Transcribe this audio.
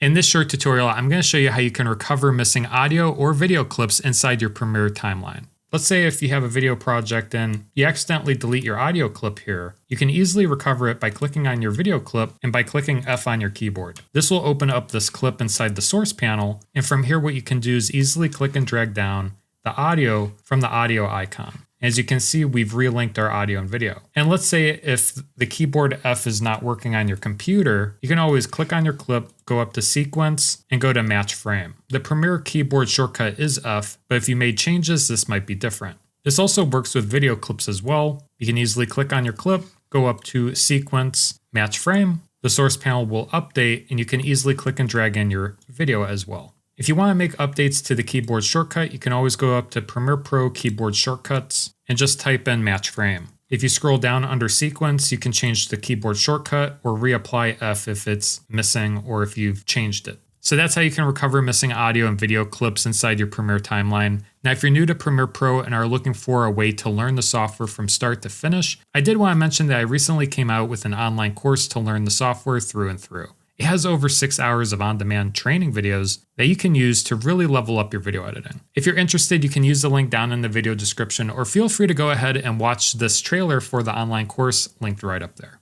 In this short tutorial, I'm going to show you how you can recover missing audio or video clips inside your Premiere timeline. Let's say if you have a video project and you accidentally delete your audio clip here, you can easily recover it by clicking on your video clip and by clicking F on your keyboard. This will open up this clip inside the source panel, and from here what you can do is easily click and drag down the audio from the audio icon. As you can see, we've relinked our audio and video. And let's say if the keyboard F is not working on your computer, you can always click on your clip, go up to Sequence, and go to Match Frame. The Premiere keyboard shortcut is F, but if you made changes, this might be different. This also works with video clips as well. You can easily click on your clip, go up to Sequence, Match Frame. The source panel will update, and you can easily click and drag in your video as well. If you want to make updates to the keyboard shortcut, you can always go up to Premiere Pro Keyboard Shortcuts and just type in Match Frame. If you scroll down under Sequence, you can change the keyboard shortcut or reapply F if it's missing or if you've changed it. So that's how you can recover missing audio and video clips inside your Premiere timeline. Now, if you're new to Premiere Pro and are looking for a way to learn the software from start to finish, I did want to mention that I recently came out with an online course to learn the software through and through. It has over 6 hours of on-demand training videos that you can use to really level up your video editing. If you're interested, you can use the link down in the video description, or feel free to go ahead and watch this trailer for the online course linked right up there.